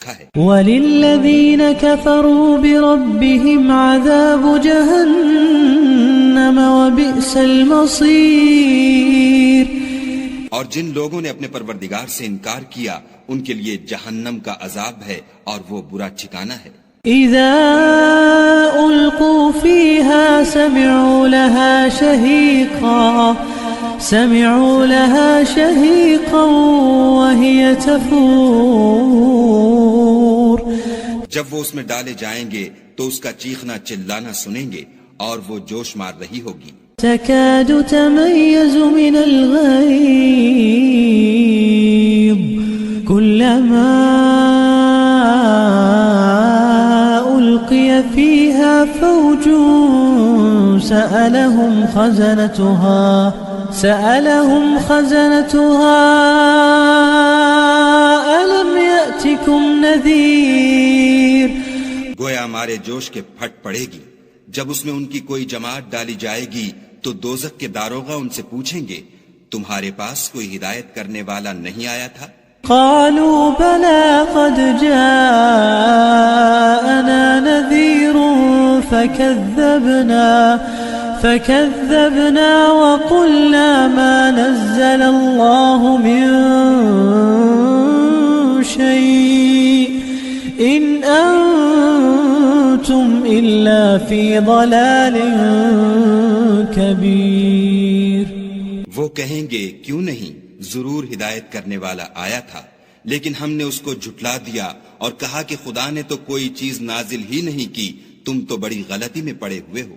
ہے۔ وَلِلَّذِينَ كَفَرُوا بِرَبِّهِمْ عَذَابُ جَهَنَّمَ وَبِئْسَ الْمَصِيرُ۔ اور جن لوگوں نے اپنے پروردگار سے انکار کیا ان کے لیے جہنم کا عذاب ہے اور وہ برا ٹھکانہ ہے۔ اذا القوا فيها سمعوا لها شهيقا وهي تفور۔ جب وہ اس میں ڈالے جائیں گے تو اس کا چیخنا چلانا سنیں گے اور وہ جوش مار رہی ہوگی۔ تكاد تميز من الغيظ كلما ألقي فيها فوج سألهم خزنتها ألم يأتكم نذير۔ گویا ہمارے جوش کے پھٹ پڑے گی جب اس میں ان کی کوئی جماعت ڈالی جائے گی تو دوزخ کے داروغہ ان سے پوچھیں گے تمہارے پاس کوئی ہدایت کرنے والا نہیں آیا تھا؟ قالوا بلى قد جاءنا نذير فكذبنا وقلنا ما نزل الله من شيء إن أنتم إلا في ضلال كبير۔ وہ کہیں گے کیوں نہیں، ضرور ہدایت کرنے والا آیا تھا لیکن ہم نے اس کو جھٹلا دیا اور کہا کہ خدا نے تو کوئی چیز نازل ہی نہیں کی، تم تو بڑی غلطی میں پڑے ہوئے ہو۔